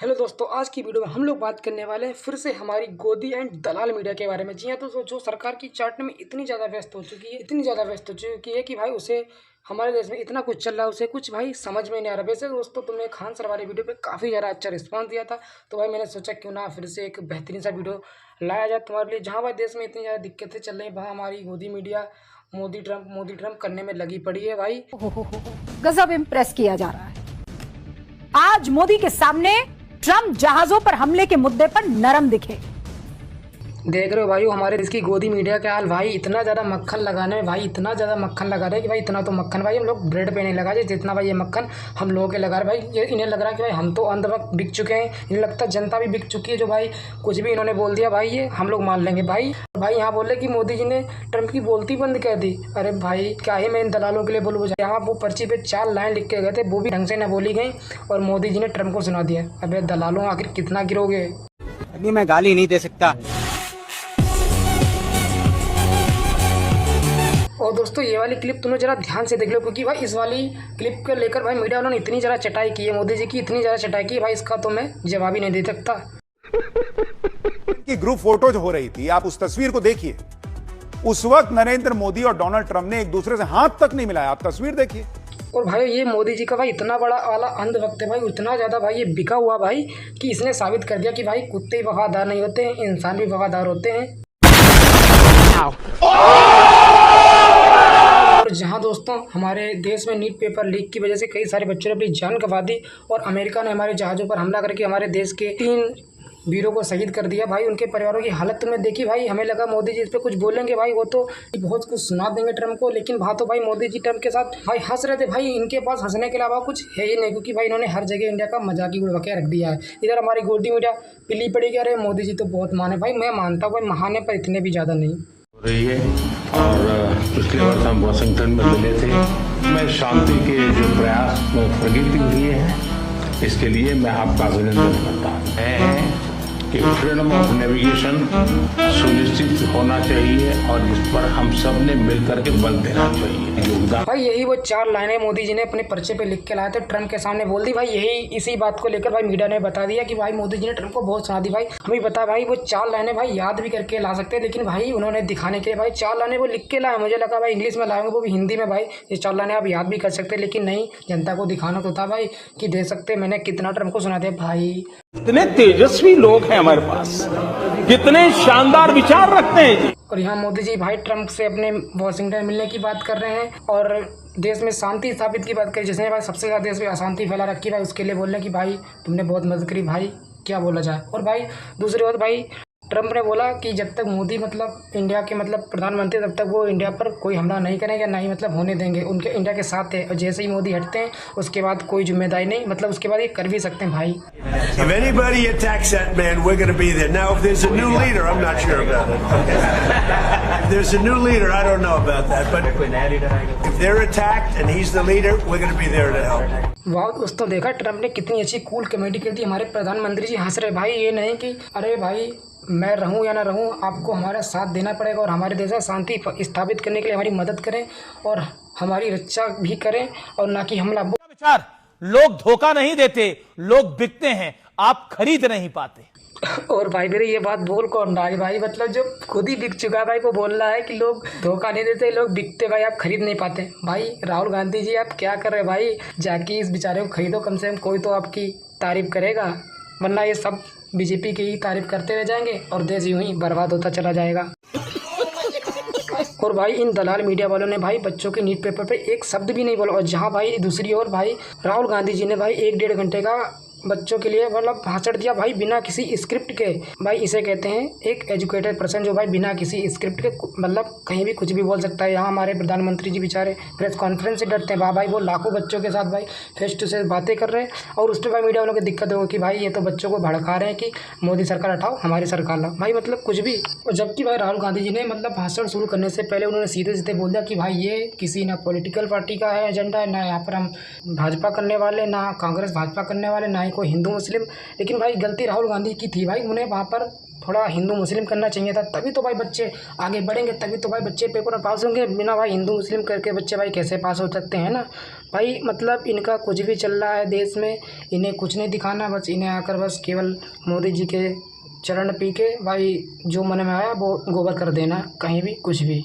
Hello दोस्तों, आज की वीडियो में हम लोग बात करने वाले हैं फिर से हमारी गोदी एंड दलाल मीडिया के बारे में। जी हाँ दोस्तों, जो सरकार की चाटने में इतनी ज़्यादा व्यस्त हो चुकी है कि भाई उसे हमारे देश में इतना कुछ चल रहा है, उसे कुछ भाई समझ में नहीं आ रहा। वैसे दोस्तों, तुमने खान सर वाली वीडियो पे काफ़ी ज़्यादा अच्छा रिस्पॉन्स दिया था, तो भाई मैंने सोचा क्यों ना फिर से एक बेहतरीन सा वीडियो लाया जाए तुम्हारे लिए। जहाँ भाई देश में इतनी ज़्यादा दिक्कतें चल रही हैं, वहाँ हमारी गोदी मीडिया मोदी ट्रम्प करने में लगी पड़ी है भाई। गजब इम्प्रेस किया जा रहा है। आज मोदी के सामने ट्रम्प जहाजों पर हमले के मुद्दे पर नरम दिखे। देख रहे हो भाई, हमारे देश की गोदी मीडिया का हाल भाई। इतना ज़्यादा मक्खन लगाने में भाई, इतना ज़्यादा मक्खन लगा रहे हैं कि भाई इतना तो मक्खन भाई हम लोग ब्रेड पे नहीं लगा रहे जितना भाई ये मक्खन हम लोगों के लगा रहे भाई। ये इन्हें लग रहा है कि भाई हम तो अंध वक्त बिक चुके हैं, इन्हें लगता है जनता भी बिक चुकी है। जो भाई कुछ भी इन्होंने बोल दिया भाई ये हम लोग मान लेंगे भाई। भाई यहाँ बोले कि मोदी जी ने ट्रम्प की बोलती बंद कर दी। अरे भाई क्या ही मैं इन दलालों के लिए बोलूँ। यहाँ वो पर्ची पे 4 लाइन लिख के गए थे, वो भी ढंग से न बोली गई और मोदी जी ने ट्रम्प को सुना दिया। अबे दलालों, आखिर कितना गिरोगे। अभी मैं गाली नहीं दे सकता। और दोस्तों, ये वाली क्लिप तुम्हें जरा ध्यान से देख लो, क्योंकि भाई इस वाली क्लिप को लेकर भाई मीडिया वालों ने इतनी ज़्यादा चटाई की है, मोदी जी की इतनी ज़्यादा चटाई की है भाई, इसका तो मैं जवाब ही नहीं दे सकता। की ग्रुप फोटोज हो रही थी, आप उस तस्वीर को देखिए। उस वक्त नरेंद्र मोदी और डोनाल्ड ट्रंप ने एक दूसरे से हाथ तक नहीं मिलाया। आप तस्वीर देखिए। और भाई ये मोदी जी का भाई इतना बड़ा वाला अंधभक्त है भाई, इतना ज़्यादा भाई ये बिका हुआ भाई कि इसने साबित कर दिया कि भाई कुत्ते ही वफादार नहीं होते हैं, इंसान भी वफादार होते हैं। और जहां दोस्तों हमारे देश में नीट पेपर लीक की वजह से कई सारे बच्चों ने अपनी जान गंवा दी और अमेरिका ने हमारे जहाज़ों पर हमला करके हमारे देश के 3 वीरों को शहीद कर दिया भाई। उनके परिवारों की हालत तुमने देखी भाई। हमें लगा मोदी जी इस पर कुछ बोलेंगे भाई, वो तो बहुत कुछ सुना देंगे ट्रम्प को, लेकिन वहाँ तो भाई मोदी जी ट्रम्प के साथ भाई हंस रहे थे भाई। इनके पास हंसने के अलावा कुछ है ही नहीं, क्योंकि भाई इन्होंने हर जगह इंडिया का मजाक ही उड़वा के रख दिया है। इधर हमारी गोदी मीडिया पिली पड़ी कि अरे मोदी जी तो बहुत महान है। भाई मैं मानता हूँ भाई महान है, पर इतने भी ज़्यादा नहीं रही है। और पिछले वर्ष हम वाशिंगटन में मिले थे। मैं शांति के जो प्रयास में प्रगति हुई है, इसके लिए मैं आपका अभिनंदन करता हूँ कि फ्रीडम ऑफ नेविगेशन सुनिश्चित होना चाहिए और इस पर हम सब ने मिलकर के बल देना चाहिए योगदान। भाई यही वो 4 लाइनें मोदी जी ने अपने पर्चे पे लिख के लाए थे, ट्रम्प के सामने बोल दी भाई। यही इसी बात को लेकर भाई मीडिया ने बता दिया कि भाई मोदी जी ने ट्रम्प को बहुत सुना दी भाई। हमें बता भाई वो 4 लाइनें भाई याद भी करके ला सकते हैं, लेकिन भाई उन्होंने दिखाने के लिए भाई 4 लाइनें वो लिख के लाए। मुझे लगा भाई इंग्लिश में लाएंगे, वो भी हिंदी में भाई। ये 4 लाइनें आप याद भी कर सकते, लेकिन नहीं, जनता को दिखाना तो था भाई कि दे सकते मैंने कितना ट्रम्प को सुना दिया भाई। कितने तेजस्वी लोग हैं हमारे पास, कितने शानदार विचार रखते हैं जी। और यहाँ मोदी जी भाई ट्रम्प से अपने वाशिंगटन मिलने की बात कर रहे हैं और देश में शांति स्थापित की बात करी, जिसने भाई सबसे ज़्यादा देश में अशांति फैला रखी भाई, उसके लिए बोल रहे कि भाई तुमने बहुत मदद करी भाई, क्या बोला जाए। और भाई दूसरी बात भाई ट्रम्प ने बोला कि जब तक मोदी इंडिया के प्रधानमंत्री, तब तक वो इंडिया पर कोई हमला नहीं करेंगे, ना ही होने देंगे। उनके इंडिया के साथ है, और जैसे ही मोदी हटते हैं उसके बाद कोई जिम्मेदारी नहीं, उसके बाद ये कर भी सकते हैं भाई। If anybody attacks that man, we're going to be there. Now, if there's a new leader, I'm not sure about it. If there's a new leader, I don't know about that. But if they're attacked and he's the leader, we're going to be there to help. वाह दोस्तों, देखा Trump ने कितनी अच्छी cool comedy कर दी। हमारे प्रधानमंत्री जी हंस रहे भाई, ये नहीं कि अरे भाई मैं रहूं या ना रहूं, आपको हमारा साथ देना पड़ेगा और हमारे देश में शांति स्थापित करने के लिए हमारी मदद करें और हमारी रक्षा भी करें, और ना कि हमला। विचार, लोग धोखा नहीं देते, लोग बिकते हैं, आप खरीद नहीं पाते। और भाई मेरे ये बात बोल कौन रहा है भाई, जो खुद ही बिक चुका है भाई वो बोल रहा है कि लोग धोखा नहीं देते, लोग बिकते भाई, आप खरीद नहीं पाते। भाई राहुल गांधी जी आप क्या कर रहे हैं भाई, जाके इस बेचारे को खरीदो, कम से कम कोई तो आपकी तारीफ करेगा, वरना ये सब बीजेपी की ही तारीफ करते रह जाएंगे और देश यूं ही बर्बाद होता चला जाएगा। और भाई इन दलाल मीडिया वालों ने भाई बच्चों के नीट पेपर पे एक शब्द भी नहीं बोला। और जहां भाई दूसरी ओर भाई राहुल गांधी जी ने भाई 1-1.5 घंटे का बच्चों के लिए भाषण दिया भाई, बिना किसी स्क्रिप्ट के। भाई इसे कहते हैं एक एजुकेटेड पर्सन, जो भाई बिना किसी स्क्रिप्ट के कहीं भी कुछ भी बोल सकता है। यहाँ हमारे प्रधानमंत्री जी बेचारे प्रेस कॉन्फ्रेंस से डरते हैं भाई, वो लाखों बच्चों के साथ भाई फेस टू फेस बातें कर रहे हैं, और उस पर भाई मीडिया वालों की दिक्कत होगी कि भाई ये तो बच्चों को भड़का रहे हैं कि मोदी सरकार हटाओ, हमारी सरकार लाओ भाई, कुछ भी। और जबकि भाई राहुल गांधी जी ने भाषण शुरू करने से पहले उन्होंने सीधे सीधे बोल दिया कि भाई ये किसी ना पॉलिटिकल पार्टी का है एजेंडा है, ना यहाँ पर हम भाजपा करने वाले, ना कांग्रेस भाजपा करने वाले, ना ही कोई हिंदू मुस्लिम। लेकिन भाई गलती राहुल गांधी की थी भाई, उन्हें वहाँ पर थोड़ा हिंदू मुस्लिम करना चाहिए था, तभी तो भाई बच्चे आगे बढ़ेंगे, तभी तो भाई बच्चे पेपर में पास होंगे। बिना भाई हिंदू मुस्लिम करके बच्चे भाई कैसे पास हो सकते हैं ना। भाई मतलब इनका कुछ भी चल रहा है देश में, इन्हें कुछ नहीं दिखाना, बस इन्हें आकर बस केवल मोदी जी के चरण पी के भाई जो मन में आया वो गोबर कर देना, कहीं भी कुछ भी।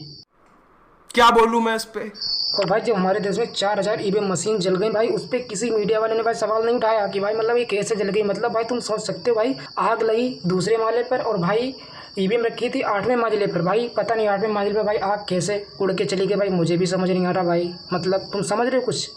क्या बोलूं मैं इस पे। और भाई जब हमारे देश में 4000 ईवीएम मशीन जल गई भाई, उस पर किसी मीडिया वाले ने भाई सवाल नहीं उठाया कि भाई मतलब ये कैसे जल गई। मतलब भाई तुम सोच सकते हो भाई, आग लगी दूसरे माले पर और भाई ईवीएम रखी थी 8वें मंजिले पर, भाई पता नहीं 8वें मंजिल पर भाई आग कैसे उड़ के चली गई भाई, मुझे भी समझ नहीं आ रहा भाई। मतलब तुम समझ रहे हो कुछ।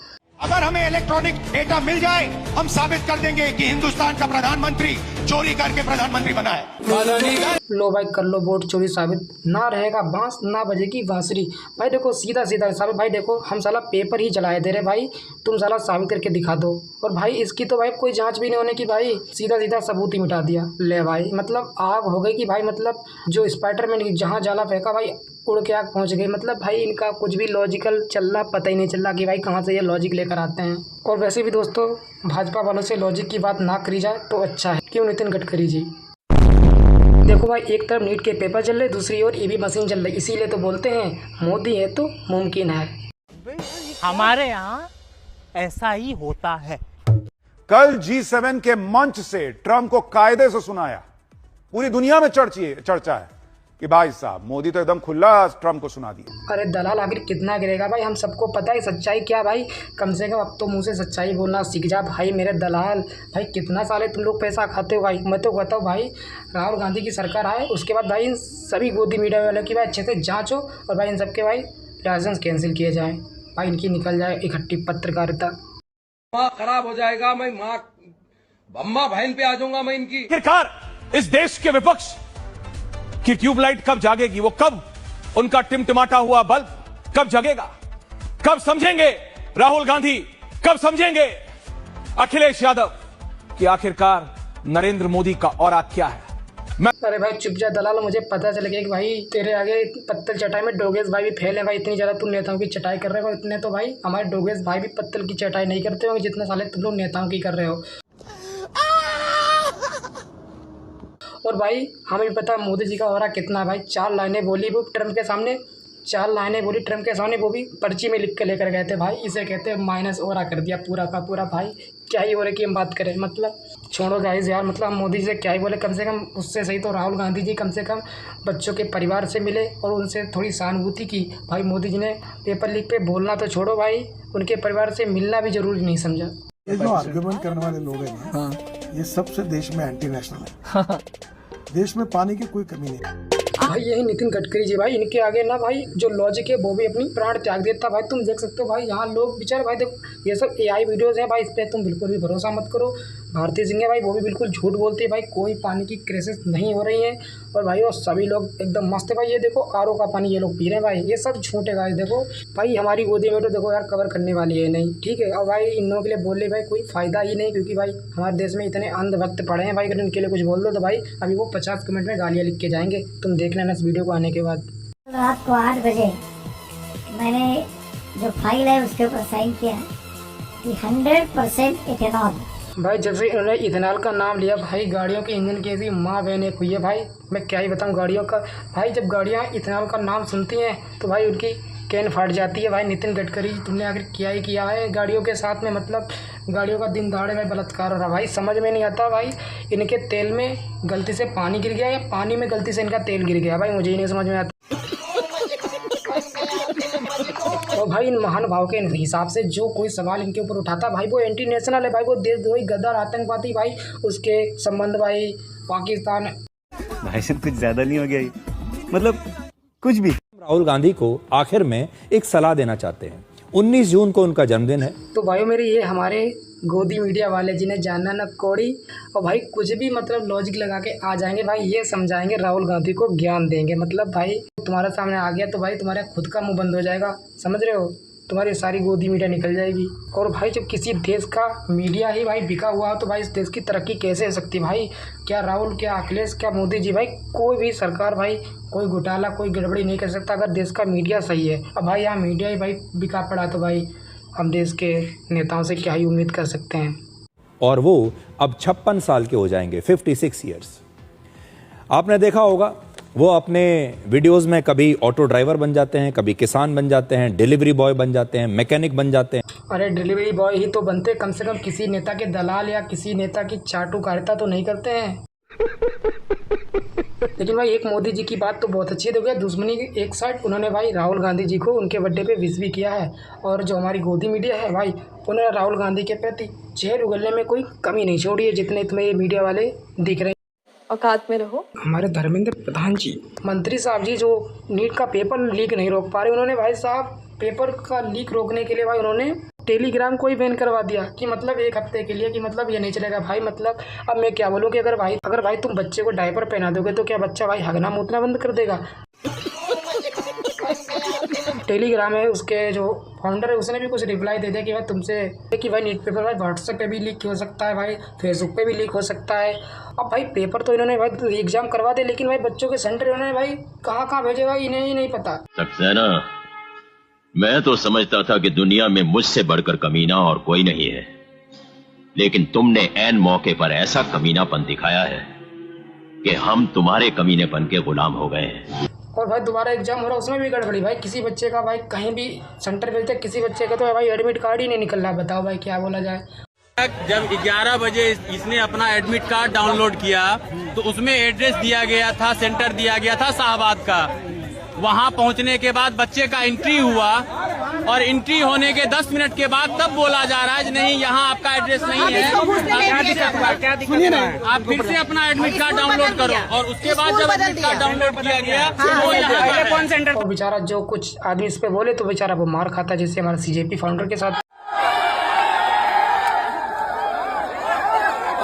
अगर हमें इलेक्ट्रॉनिक डेटा मिल जाए, हम साबित कर देंगे कि हिंदुस्तान का प्रधानमंत्री चोरी करके प्रधानमंत्री बना है। लो भाई कर लो वोट चोरी साबित, ना रहेगा बांस ना बजेगी बांसुरी। भाई देखो सीधा सीधा साबित, भाई देखो हम साला पेपर ही चलाए दे रहे भाई, तुम साला साबित करके दिखा दो। और भाई इसकी तो भाई कोई जांच भी नहीं होने की भाई, सीधा सीधा सबूत ही मिटा दिया। ले भाई मतलब आग हो गई कि भाई मतलब जो स्पाइडरमैन जहाँ जाला फेंका भाई उड़ के आग पहुंच गई। मतलब भाई इनका कुछ भी लॉजिकल चल रहा पता ही नहीं चल रहा कि भाई कहाँ से ये लॉजिक लेकर आते हैं। और वैसे भी दोस्तों भाजपा वालों से लॉजिक की बात ना करी जाए तो अच्छा है। क्यों नितिन गडकरी जी। देखो भाई एक तरफ नीट के पेपर चल रहे, दूसरी ओर ईवी मशीन चल रही, इसीलिए तो बोलते हैं मोदी है तो मुमकिन है। हमारे यहाँ ऐसा ही होता है। कल G7 के मंच से ट्रंप को कायदे से सुनाया, पूरी दुनिया में चर्चा है कि भाई साहब मोदी तो एकदम खुला ट्रंप को सुना दिया। अरे दलाल आखिर कितना गिरेगा भाई, हम सबको पता है सच्चाई क्या भाई, कम से कम अब तो मुंह से सच्चाई बोलना सीख जा भाई मेरे दलाल। भाई कितना साले तुम लोग पैसा खाते हो भाई, मैं तो बताऊँ भाई राहुल गांधी की सरकार आए उसके बाद भाई इन सभी गोदी मीडिया वालों की भाई अच्छे से जाँच हो और भाई इन सबके भाई लाइसेंस कैंसिल किए जाए, भाई इनकी निकल जाए इकट्ठी पत्रकारिता। माँ खराब हो जाएगा, मैं माँ अम्मा बहन पे आ जाऊंगा मैं इनकी। आखिरकार इस देश के विपक्ष की ट्यूबलाइट कब जागेगी, वो कब उनका टिमटिमाता हुआ बल्ब कब जगेगा, कब समझेंगे राहुल गांधी, कब समझेंगे अखिलेश यादव कि आखिरकार नरेंद्र मोदी का औरा क्या है। अरे भाई चुप जा दलाल, मुझे पता चल गया कि भाई तेरे आगे पत्तल चटाई में डोगेश भाई भी फेल है भाई, इतनी ज़्यादा तुम नेताओं की चटाई कर रहे हो, इतने तो भाई हमारे डोगेश भाई भी पत्तल की चटाई नहीं करते होंगे जितने साले तुम लोग नेताओं की कर रहे हो। और भाई हमें भी पता मोदी जी का हो रहा कितना भाई, 4 लाइनें बोली वो ट्रम्प के सामने, 4 लाइनें बोली ट्रम्प के सामने, वो भी पर्ची में लिख के लेकर गए थे भाई, इसे कहते हैं माइनस ओरा कर दिया पूरा का पूरा। भाई क्या ही हो रहा है कि हम बात करें, मतलब छोड़ो गाइस यार, मतलब हम मोदी जी से क्या ही बोले, कम से कम उससे सही तो राहुल गांधी जी कम से कम बच्चों के परिवार से मिले और उनसे थोड़ी सहानुभूति की। भाई मोदी जी ने पेपर लीक पे बोलना तो छोड़ो भाई, उनके परिवार से मिलना भी जरूरी नहीं समझा। ये जो आर्ग्यूमेंट करने वाले लोग हैं ना, ये सबसे देश में एंटी नेशनल है। देश में पानी की कोई कमी नहीं। भाई यही नितिन गडकरी जी भाई, इनके आगे ना भाई जो लॉजिक है वो भी अपनी प्राण त्याग देता भाई। तुम देख सकते हो भाई यहाँ लोग बेचारे भाई देखो ये सब AI वीडियोस हैं भाई, इस पर तुम बिल्कुल भी भरोसा मत करो। भारती सिंह है भाई वो भी बिल्कुल झूठ बोलती है भाई, कोई पानी की क्राइसिस नहीं हो रही है। और भाई वो सभी लोग एकदम मस्त है भाई, ये देखो RO का पानी ये लोग पी रहे हैं भाई, ये सब झूठ है भाई। देखो भाई हमारी गोदी में तो देखो यार कवर करने वाली है नहीं, ठीक है। और भाई इन लोगों के लिए बोल रहे भाई कोई फ़ायदा ही नहीं, क्योंकि भाई हमारे देश में इतने अंधभक्त पड़े हैं भाई, अगर इनके लिए कुछ बोल दो तो भाई अभी वो 50 कमेंट में गालियाँ लिख के जाएंगे, तुम देख लेना इस वीडियो को आने के बाद। रात को 8 बजे मैंने जो फाइल है उसके ऊपर साइन किया है कि 100% इथेनॉल। भाई जब से इन्होंने इथेनॉल का नाम लिया भाई गाड़ियों के इंजन की ऐसी माँ बहने हुई है भाई, मैं क्या ही बताऊँ गाड़ियों का। भाई जब गाड़ियाँ इथेनॉल का नाम सुनती हैं तो भाई उनकी कैन फट जाती है। भाई नितिन गडकरी तुमने आखिर क्या ही किया है गाड़ियों के साथ में, मतलब गाड़ियों का दिन दहाड़े भाई बलात्कार हो रहा भाई, समझ में नहीं आता भाई। इनके तेल में गलती से पानी गिर गया या पानी में गलती से इनका तेल गिर गया भाई, मुझे ही नहीं समझ में आता। और भाई इन महानुभाव के हिसाब से जो कोई सवाल इनके ऊपर उठाता भाई वो एंटी नेशनल है भाई, वो देशद्रोही गद्दार आतंकवादी भाई, उसके संबंध भाई पाकिस्तान। भाई साहब कुछ ज्यादा नहीं हो गया ये, मतलब कुछ भी। राहुल गांधी को आखिर में एक सलाह देना चाहते हैं, 19 जून को उनका जन्मदिन है। तो भाई मेरी ये हमारे गोदी मीडिया वाले जिन्हें जानना न कोड़ी, और भाई कुछ भी मतलब लॉजिक लगा के आ जाएंगे भाई, ये समझाएंगे राहुल गांधी को, ज्ञान देंगे। मतलब भाई तुम्हारे सामने आ गया तो भाई तुम्हारा खुद का मुंह बंद हो जाएगा, समझ रहे हो, तुम्हारी सारी गोदी मीडिया निकल जाएगी। और भाई जब किसी देश का मीडिया ही भाई बिका हुआ हो तो भाई इस देश की तरक्की कैसे हो सकती है भाई। क्या राहुल, क्या अखिलेश, क्या मोदी जी, भाई कोई भी सरकार भाई कोई घोटाला कोई गड़बड़ी नहीं कर सकता अगर देश का मीडिया सही है। अब भाई यहाँ मीडिया ही भाई बिका पड़ा तो भाई हम देश के नेताओं से क्या ही उम्मीद कर सकते हैं। और वो अब 56 साल के हो जाएंगे, 56 ईयर्स। आपने देखा होगा वो अपने वीडियोस में कभी ऑटो ड्राइवर बन जाते हैं, कभी किसान बन जाते हैं, डिलीवरी बॉय बन जाते हैं, मैकेनिक बन जाते हैं। अरे डिलीवरी बॉय ही तो बनते, कम से कम किसी नेता के दलाल या किसी नेता की चाटुकारिता तो नहीं करते हैं। लेकिन भाई एक मोदी जी की बात तो बहुत अच्छी है, देखो दुश्मनी की एक साइड उन्होंने भाई राहुल गांधी जी को उनके बर्थडे पे विश भी किया है, और जो हमारी गोदी मीडिया है भाई उन्होंने राहुल गांधी के प्रति चेहर उगलने में कोई कमी नहीं छोड़ी है, जितने तुम्हें ये मीडिया वाले दिख रहे हैं। औकात में रहो। हमारे धर्मेंद्र प्रधान जी, मंत्री साहब जी, जो नीट का पेपर लीक नहीं रोक पा रहे, उन्होंने भाई साहब पेपर का लीक रोकने के लिए भाई उन्होंने टेलीग्राम को ही बैन करवा दिया कि मतलब 1 हफ्ते के लिए, कि मतलब ये नहीं चलेगा भाई। मतलब अब मैं क्या बोलूँ कि अगर भाई तुम बच्चे को डायपर पहना दोगे तो क्या बच्चा भाई हगना मूतना बंद कर देगा? टेलीग्राम है उसके जो फाउंडर है उसने भी कुछ रिप्लाई दे दिया कि भाई तुमसे कि भाई नीट पेपर भाई व्हाट्सएप पे भी लीक हो सकता है, भाई फेसबुक पे भी लीक हो सकता है। अब भाई पेपर तो इन्होंने भाई एग्जाम करवा दे, लेकिन भाई बच्चों के सेंटर इन्होंने भाई कहाँ भेजे भाई इन्हें ही नहीं पता। सक्सेना, मैं तो समझता था कि दुनिया में मुझसे बढ़कर कमीना और कोई नहीं है, लेकिन तुमने ऐन मौके पर ऐसा कमीनापन दिखाया है कि हम तुम्हारे कमीनेपन के गुलाम हो गए हैं। और भाई दोबारा एग्जाम हो रहा है उसमें भी गड़बड़ी भाई, किसी बच्चे का भाई कहीं भी सेंटर भेजते, किसी बच्चे का तो भाई एडमिट कार्ड ही नहीं निकल रहा। बताओ भाई क्या बोला जाए। जब 11 बजे इसने अपना एडमिट कार्ड डाउनलोड किया तो उसमें एड्रेस दिया गया था, सेंटर दिया गया था शाहबाद का। वहां पहुंचने के बाद बच्चे का एंट्री हुआ और एंट्री होने के 10 मिनट के बाद तब बोला जा रहा है नहीं यहाँ आपका एड्रेस नहीं है, आप फिर से अपना एडमिट कार्ड डाउनलोड करो। और उसके बाद जब एडमिट कार्ड डाउनलोड किया गया तो यहाँ कौन सेंटर, और बेचारा जो कुछ आदमी इस पे बोले तो बेचारा वो मार खाता, जैसे हमारे सीजेपी फाउंडर के साथ।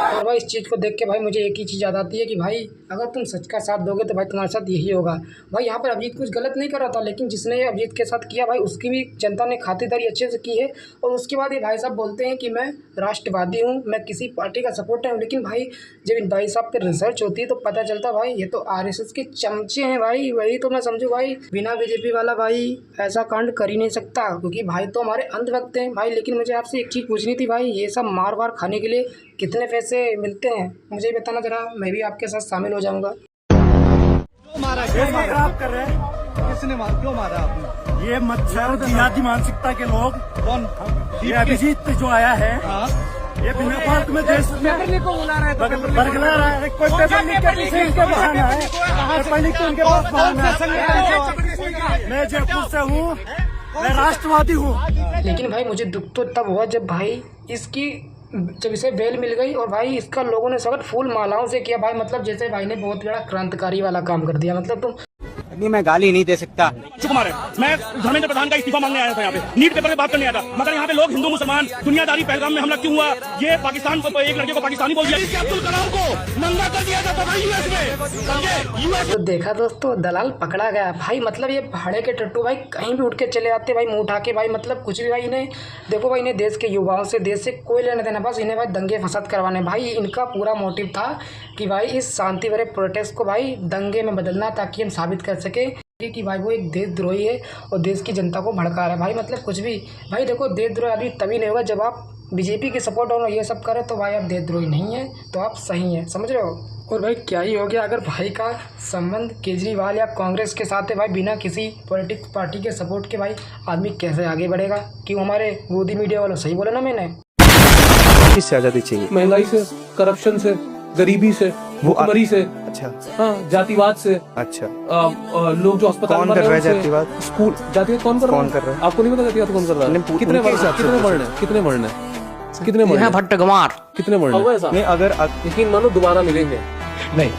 और भाई इस चीज़ को देख के भाई मुझे एक ही चीज़ याद आती है कि भाई अगर तुम सच का साथ दोगे तो भाई तुम्हारे साथ यही होगा। भाई यहाँ पर अभिजीत कुछ गलत नहीं कर रहा था, लेकिन जिसने अभिजीत के साथ किया भाई उसकी भी जनता ने खातिरदारी अच्छे से की है। और उसके बाद ये भाई साहब बोलते हैं कि मैं राष्ट्रवादी हूँ, मैं किसी पार्टी का सपोर्टर हूँ, लेकिन भाई जब इन भाई साहब पर रिसर्च होती है तो पता चलता भाई ये तो RSS के चमचे हैं भाई। वही तो मैं समझूँ भाई बिना बीजेपी वाला भाई ऐसा कांड कर ही नहीं सकता, क्योंकि भाई तो हमारे अंधभक्त हैं भाई। लेकिन मुझे आपसे एक चीज़ पूछनी थी भाई, ये सब मार वार खाने के लिए कितने पैसे मिलते हैं मुझे बताना जरा, मैं भी आपके साथ शामिल हो जाऊंगा। क्यों मारा आप कर रहे हैं? किसने मारा, क्यों मारा आपने? ये मच्छर जिहादी मानसिकता के लोग। कौन? ये अभिजीत जो आया है, ये बिना फालतू में देश में बरगला रहा है। कोई पेपर लीक के पीछे इनके बहाना है, पेपर लीक के उनके पास बहाना है। मैं जयपुर से हूँ, मैं राष्ट्रवादी हूँ। लेकिन भाई मुझे दुख तो तब हुआ जब भाई इसकी जब इसे बेल मिल गई और भाई इसका लोगों ने स्वागत फूल मालाओं से किया भाई। मतलब जैसे भाई ने बहुत बड़ा क्रांतिकारी वाला काम कर दिया। मतलब तुम नहीं, मैं गाली नहीं दे सकता। कुमार है, मैं धर्मेंद्र प्रधान का इस्तीफा मांगने आया था यहाँ पे, नीट पेपर में बात करने आया था, मगर यहाँ पे लोग हिंदू मुसलमान दुनियादारी पहलगाम में हमला क्यों हुआ? ये पाकिस्तान को एक लड़के को पाकिस्तानी बोल दिया, अब्दुल कलाम को नंगा कर दिया जाता था यूएस में। यूएस तो देखा दोस्तों, दलाल पकड़ा गया भाई। मतलब ये भाड़े के टट्टू भाई कहीं भी उठ के चले आते भाई, मुंह उठा के भाई। मतलब कुछ भी भाई इन्हें देखो भाई, इन्हें देश के युवाओं से देश से कोई लेना देना, बस इन्हें भाई दंगे फसाद करवाने। भाई इनका पूरा मोटिव था कि भाई इस शांति भरे प्रोटेस्ट को भाई दंगे में बदलना, ताकि हम साबित कर सके कि भाई वो एक देशद्रोही है और देश की जनता को भड़का रहा है। भाई मतलब कुछ भी भाई देखो, देशद्रोही आदमी तभी नहीं होगा जब आप बीजेपी के सपोर्ट और ये सब करें, तो भाई आप देशद्रोही नहीं है, तो आप सही हैं, समझ रहे हो। और भाई क्या ही हो गया अगर भाई का संबंध केजरीवाल या कांग्रेस के साथ है भाई, बिना किसी पॉलिटिक्स पार्टी के सपोर्ट के भाई आदमी कैसे आगे बढ़ेगा? क्यों हमारे गोदी मीडिया वालों सही बोला ना मैंने? किससे आज़ादी चाहिए? महंगाई से, करप्शन से, गरीबी से, भुखमरी से, अच्छा हाँ, जातिवाद से, अच्छा लोग जो अस्पताल कौन कर रहा है जातिवाद? स्कूल जातिवाद कौन कर रहा है? आपको नहीं पता जातिवाद कौन कर रहा है? कितने मरने भट्ट गंवार कितने मरने? नहीं, अगर यकीन मानो दोबारा मिलेंगे नहीं,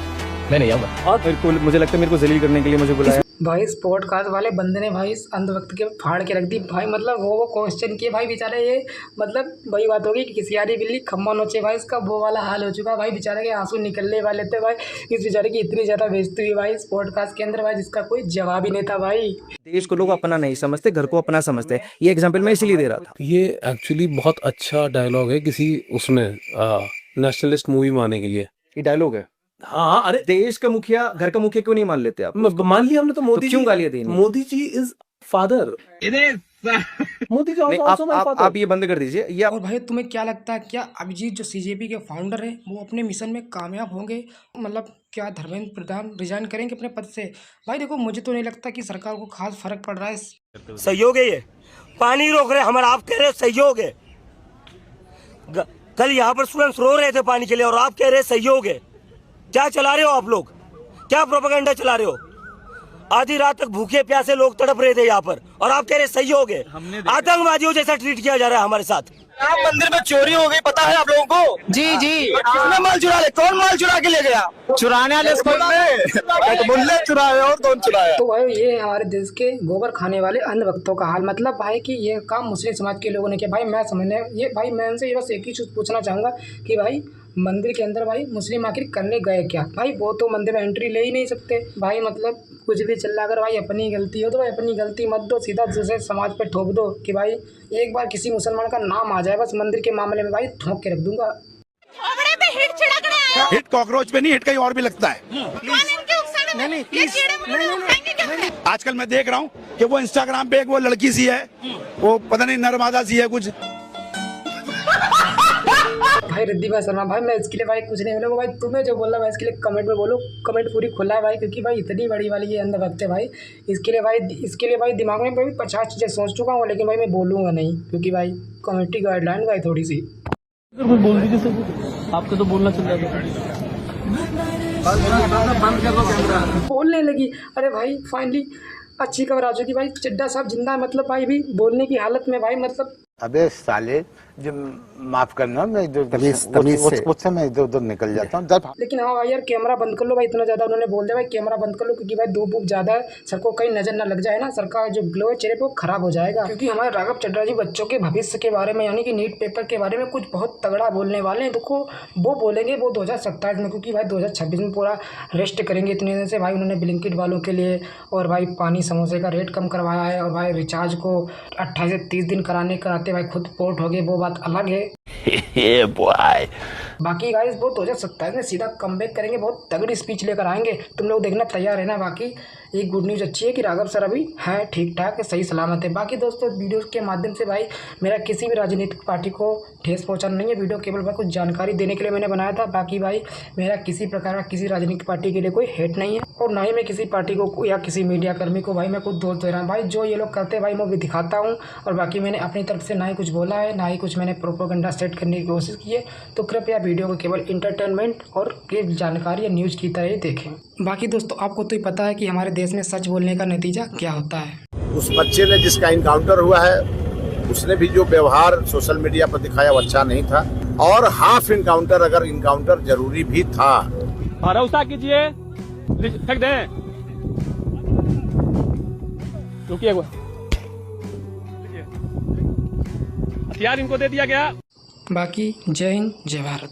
मैं नहीं आऊँगा। और मुझे लगता है मेरे को जलील करने के लिए मुझे बुलाया। भाई इस पॉडकास्ट वाले बंदे ने भाई इस अंधभक्त के फाड़ के रख दी भाई। मतलब वो क्वेश्चन किए भाई बेचारे, ये मतलब वही बात होगी कि किसी यारी बिल्ली खम्मा नोचे भाई, इसका वो वाला हाल हो चुका भाई। बेचारे के आंसू निकलने वाले थे भाई। इस बेचारे की इतनी ज़्यादा बेइज्जती हुई भाई इस पॉडकास्ट के अंदर भाई, जिसका कोई जवाब ही नहीं था भाई। देश को लोग अपना नहीं समझते, घर को अपना समझते। ये एग्जाम्पल मैं इसीलिए दे रहा था। ये एक्चुअली बहुत अच्छा डायलॉग है किसी उसमें नेशनलिस्ट मूवी में आने के लिए। ये डायलॉग है। हाँ, अरे देश का मुखिया घर का मुखिया क्यों नहीं मान लेते आप? मान लिया हमने, तो मोदी क्यों गालियां देनी? Modi ji is father. मोदी जी आप ये बंद कर दीजिए। या और भाई तुम्हें क्या लगता है, क्या अभिजीत जो CJP के फाउंडर है वो अपने मिशन में कामयाब होंगे? मतलब क्या धर्मेंद्र प्रधान रिजाइन करेंगे अपने पद से? भाई देखो मुझे तो नहीं लगता कि सरकार को खास फर्क पड़ रहा है। सहयोग है ये, पानी रोक रहे, हमारा आप कह रहे सहयोग है। कल यहाँ पर स्टूडेंट्स रो रहे थे पानी के लिए और आप कह रहे सहयोग है। क्या चला रहे हो आप लोग, क्या प्रोपेगेंडा चला रहे हो? आधी रात तक भूखे प्यासे लोग तड़प रहे थे यहाँ पर और आप कह रहे सहयोग है। आतंकवादियों जैसा ट्रीट किया जा रहा है हमारे साथ। राम मंदिर में चोरी हो गई, पता है आप लोगों को? जी जी। किसने माल चुरा ले? कौन माल चुरा के ले गया? चुराने वाले चुराए और कौन चुराया? तो भाई ये हमारे देश के गोबर खाने वाले अंधभक्तों का हाल। मतलब भाई कि ये काम मुस्लिम समाज के लोगों ने किया। भाई मैं समझने ये भाई मैं उनसे बस एक ही चीज़ पूछना चाहूँगा कि भाई मंदिर के अंदर भाई मुस्लिम आखिर करने गए क्या? भाई वो तो मंदिर में एंट्री ले ही नहीं सकते। भाई मतलब कुछ भी चल रहा, अगर भाई अपनी गलती हो तो भाई अपनी गलती मत दो, सीधा दूसरे समाज पे ठोक दो कि भाई एक बार किसी मुसलमान का नाम आ जाए बस मंदिर के मामले में भाई ठोक के रख दूंगा। हिट कॉकरोच पे नहीं, हिट कहीं और भी लगता है। नहीं, आजकल मैं देख रहा हूँ कि वो इंस्टाग्राम पे एक वो लड़की सी है, वो पता नहीं नर्मदा सी है कुछ। भाई रिद्धिमा शर्मा, भाई मैं इसके लिए भाई कुछ नहीं बोलूँगा। भाई तुम्हें जो बोलना भाई इसके लिए कमेंट में बोलो, कमेंट पूरी खुला है भाई, क्योंकि भाई इतनी बड़ी वाली ये अंधभक्त है भाई। इसके लिए भाई दिमाग में भाई 50 चीज़ें सोच चुका हूँ, लेकिन भाई मैं बोलूँगा नहीं, क्योंकि भाई कमेटी गाइडलाइन भाई थोड़ी सी बोल दीजिए सर, आपका तो बोलना चल रहा था। बोलने लगी। अरे भाई फाइनली अच्छी खबर आ चुकी भाई, चड्डा साहब जिंदा है। मतलब भाई भी बोलने की हालत में भाई, मतलब अबे साले, जो माफ करना, मैं मुझसे मैं इधर उधर निकल जाता हूँ। लेकिन हाँ भाई यार कैमरा बंद कर लो भाई, इतना ज़्यादा उन्होंने बोल दिया भाई कैमरा बंद कर लो, क्योंकि भाई धूप वूप ज़्यादा है, सर को कहीं नजर ना लग जाए ना, सर का जो ग्लो है चेहरे पे वो खराब हो जाएगा। क्योंकि हमारे राघव चड्ढा जी बच्चों के भविष्य के बारे में यानी कि नीट पेपर के बारे में कुछ बहुत तगड़ा बोलने वाले हैं। देखो वो बोलेंगे वो 2027 में, क्योंकि भाई 2026 में पूरा रेस्ट करेंगे। इतने दिन से भाई उन्होंने ब्लिंकिट वालों के लिए और भाई पानी समोसे का रेट कम करवाया है, और भाई रिचार्ज को 28 से 30 दिन कराते भाई खुद पोर्ट हो गए, वो बात अलग है। बाकी गाइस वो 2027 में सीधा कमबैक करेंगे, बहुत तगड़ी स्पीच लेकर आएंगे, तुम लोग देखना तैयार है ना। बाकी एक गुड न्यूज़ अच्छी है कि राघव सर अभी है ठीक ठाक है, सही सलामत है। बाकी दोस्तों वीडियो के माध्यम से भाई मेरा किसी भी राजनीतिक पार्टी को ठेस पहुंचाना नहीं है, वीडियो केवल भाई कुछ जानकारी देने के लिए मैंने बनाया था। बाकी भाई मेरा किसी प्रकार का किसी राजनीतिक पार्टी के लिए कोई हेट नहीं है, और ना ही मैं किसी पार्टी को या किसी मीडिया कर्मी को भाई मैं कुछ दोष दे रहा हूँ। भाई जो ये लोग करते हैं भाई मैं भी दिखाता हूँ, और बाकी मैंने अपनी तरफ से ना ही कुछ बोला है, ना ही कुछ मैंने प्रोपेगेंडा सेट करने की कोशिश की है। तो कृपया वीडियो को केवल इंटरटेनमेंट और जानकारी या न्यूज़ की तरह ही देखें। बाकी दोस्तों आपको तो ही पता है कि हमारे देश में सच बोलने का नतीजा क्या होता है। उस बच्चे ने जिसका इनकाउंटर हुआ है उसने भी जो व्यवहार सोशल मीडिया पर दिखाया वो अच्छा नहीं था, और हाफ इनकाउंटर अगर इनकाउंटर जरूरी भी था। भरोसा कीजिए, फेंक दें, रुकिए, हथियार इनको दे दिया गया। बाकी जय हिंद जय भारत।